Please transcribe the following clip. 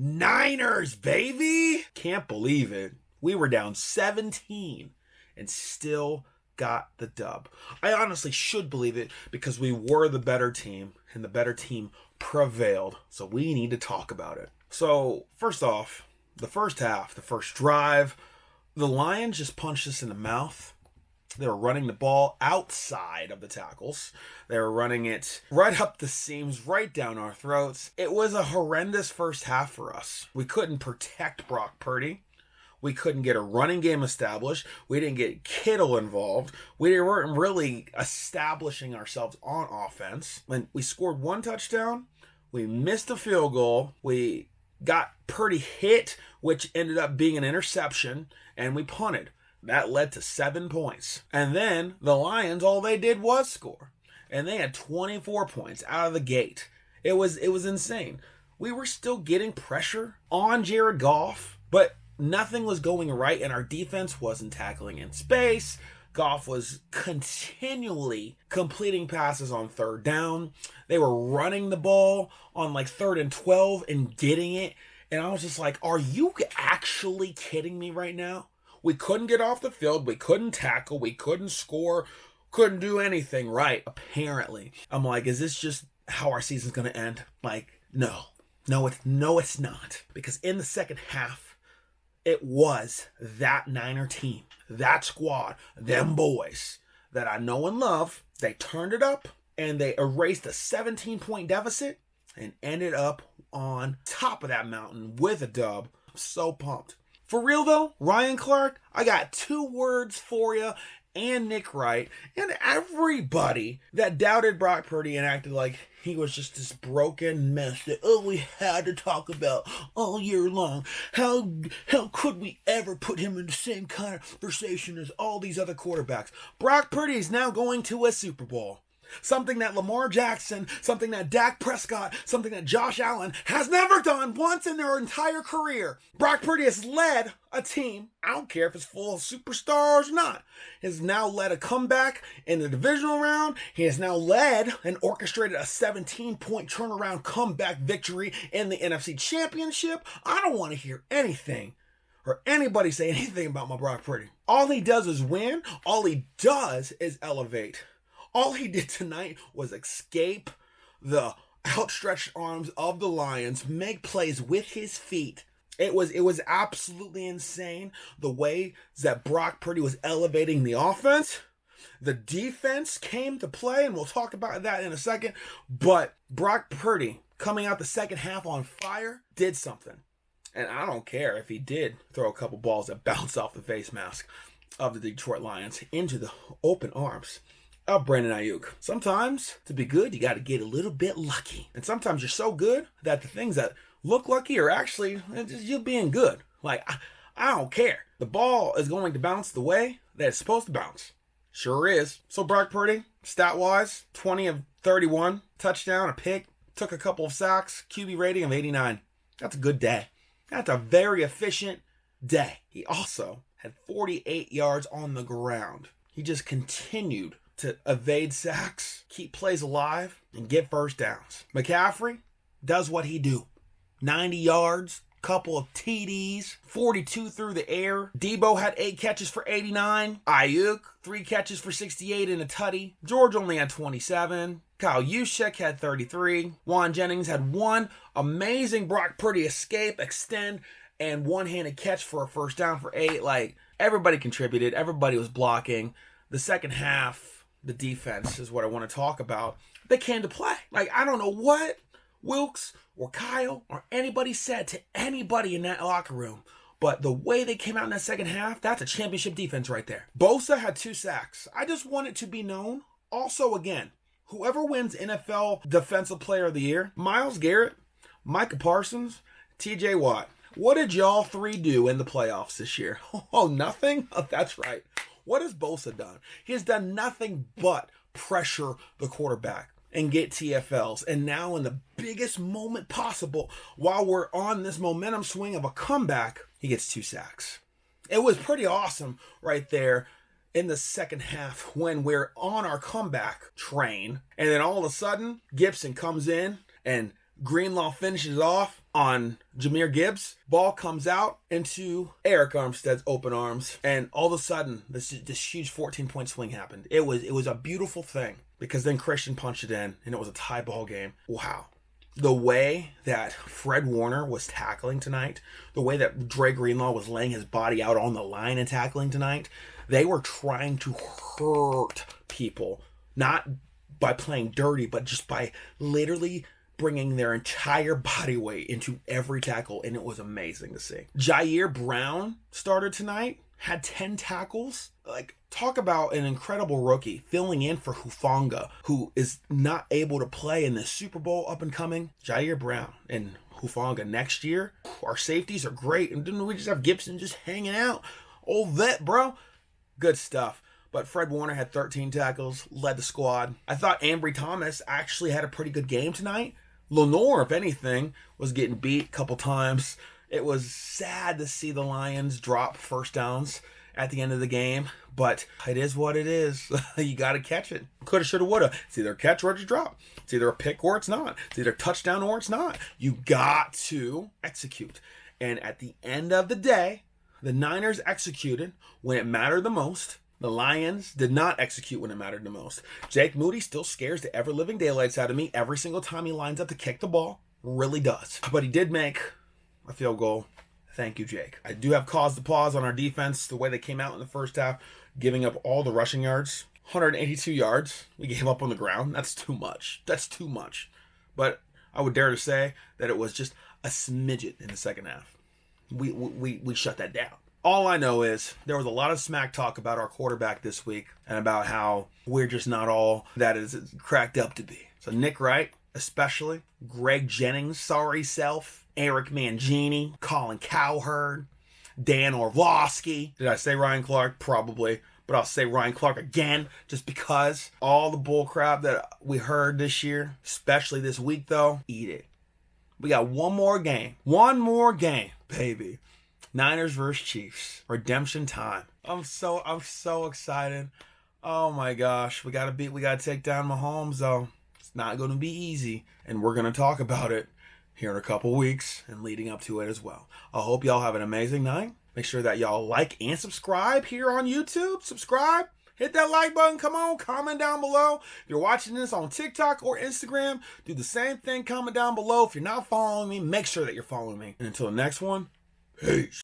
Niners, baby! Can't believe it. We were down 17 and still got the dub. I honestly should believe it because we were the better team and the better team prevailed. So we need to talk about it. So first off, the first half, the first drive, the Lions just punched us in the mouth. They were running the ball outside of the tackles. They were running it right up the seams, right down our throats. It was a horrendous first half for us. We couldn't protect Brock Purdy. We couldn't get a running game established. We didn't get Kittle involved. We weren't really establishing ourselves on offense. When we scored one touchdown, we missed a field goal. We got Purdy hit, which ended up being an interception, and we punted. That led to 7 points. And then the Lions, all they did was score. And they had 24 points out of the gate. It was insane. We were still getting pressure on Jared Goff, but nothing was going right, and our defense wasn't tackling in space. Goff was continually completing passes on third down. They were running the ball on like 3rd and 12 and getting it. And I was just like, are you actually kidding me right now? We couldn't get off the field. We couldn't tackle. We couldn't score. Couldn't do anything right, apparently. I'm like, is this just how our season's going to end? Like, no, it's not. Because in the second half, it was that Niner team, that squad, them boys that I know and love. They turned it up and they erased a 17-point deficit and ended up on top of that mountain with a dub. I'm so pumped. For real though, Ryan Clark, I got 2 words for you, and Nick Wright, and everybody that doubted Brock Purdy and acted like he was just this broken mess that, we had to talk about all year long. How could we ever put him in the same conversation as all these other quarterbacks? Brock Purdy is now going to a Super Bowl. Something that Lamar Jackson, something that Dak Prescott, something that Josh Allen has never done once in their entire career. Brock Purdy has led a team, I don't care if it's full of superstars or not, has now led a comeback in the divisional round. He has now led and orchestrated a 17-point turnaround comeback victory in the NFC Championship. I don't want to hear anything or anybody say anything about my Brock Purdy. All he does is win. All he does is elevate. All he did tonight was escape the outstretched arms of the Lions, make plays with his feet. It was absolutely insane the way that Brock Purdy was elevating the offense. The defense came to play, and we'll talk about that in a second. But Brock Purdy, coming out the second half on fire, did something. And I don't care if he did throw a couple balls that bounced off the face mask of the Detroit Lions into the open arms of Brandon Ayuk. Sometimes, to be good, you got to get a little bit lucky. And sometimes you're so good that the things that look lucky are actually just you being good. Like, I don't care. The ball is going to bounce the way that it's supposed to bounce. Sure is. So Brock Purdy, stat-wise, 20 of 31, touchdown, a pick, took a couple of sacks, QB rating of 89. That's a good day. That's a very efficient day. He also had 48 yards on the ground. He just continued to evade sacks, keep plays alive, and get first downs. McCaffrey does what he do. 90 yards, couple of TDs, 42 through the air. Debo had 8 catches for 89. Ayuk, 3 catches for 68 and a tutty. George only had 27. Kyle Juszczyk had 33. Juan Jennings had 1 amazing Brock Purdy escape, extend, and one-handed catch for a first down for 8. Like, everybody contributed. Everybody was blocking. The second half, the defense is what I want to talk about. They came to play. Like, I don't know what Wilkes or Kyle or anybody said to anybody in that locker room, but the way they came out in that second half, that's a championship defense right there. Bosa had 2 sacks. I just want it to be known. Also, again, whoever wins NFL Defensive Player of the Year, Myles Garrett, Micah Parsons, TJ Watt. What did y'all 3 do in the playoffs this year? Oh, nothing? Oh, that's right. What has Bosa done? He has done nothing but pressure the quarterback and get TFLs. And now in the biggest moment possible, while we're on this momentum swing of a comeback, he gets 2 sacks. It was pretty awesome right there in the second half when we're on our comeback train. And then all of a sudden, Gibson comes in and Greenlaw finishes off. on Jahmyr Gibbs. Ball comes out into Eric Armstead's open arms, and all of a sudden, this huge 14-point swing happened. It was a beautiful thing, because then Christian punched it in, and it was a tie ball game. Wow. The way that Fred Warner was tackling tonight, the way that Dre Greenlaw was laying his body out on the line and tackling tonight, they were trying to hurt people, not by playing dirty, but just by literally bringing their entire body weight into every tackle, and it was amazing to see. Jair Brown started tonight, had 10 tackles. Like, talk about an incredible rookie filling in for Hufanga, who is not able to play in the Super Bowl up and coming. Jair Brown and Hufanga next year. Our safeties are great, and didn't we just have Gibson just hanging out? Old vet, bro. Good stuff. But Fred Warner had 13 tackles, led the squad. I thought Ambry Thomas actually had a pretty good game tonight. Lenore, if anything, was getting beat a couple times. It was sad to see the Lions drop first downs at the end of the game, but it is what it is. You got to catch it. Coulda, shoulda, woulda. It's either a catch or a drop. It's either a pick or it's not. It's either a touchdown or it's not. You got to execute. And at the end of the day, the Niners executed when it mattered the most. The Lions did not execute when it mattered the most. Jake Moody still scares the ever-living daylights out of me every single time he lines up to kick the ball. Really does. But he did make a field goal. Thank you, Jake. I do have cause to pause on our defense, the way they came out in the first half, giving up all the rushing yards. 182 yards we gave up on the ground. That's too much. That's too much. But I would dare to say that it was just a smidget in the second half. We shut that down. All I know is there was a lot of smack talk about our quarterback this week and about how we're just not all that is cracked up to be. So Nick Wright, especially, Greg Jennings, sorry self, Eric Mangini, Colin Cowherd, Dan Orlovsky. Did I say Ryan Clark? Probably. But I'll say Ryan Clark again, just because all the bull crap that we heard this year, especially this week though, eat it. We got one more game. One more game, baby. Niners versus Chiefs. Redemption time. I'm so excited. Oh my gosh. We gotta take down Mahomes though. It's not gonna be easy. And we're gonna talk about it here in a couple weeks and leading up to it as well. I hope y'all have an amazing night. Make sure that y'all like and subscribe here on YouTube. Subscribe. Hit that like button. Come on. Comment down below. If you're watching this on TikTok or Instagram, do the same thing. Comment down below. If you're not following me, make sure that you're following me. And until the next one, peace.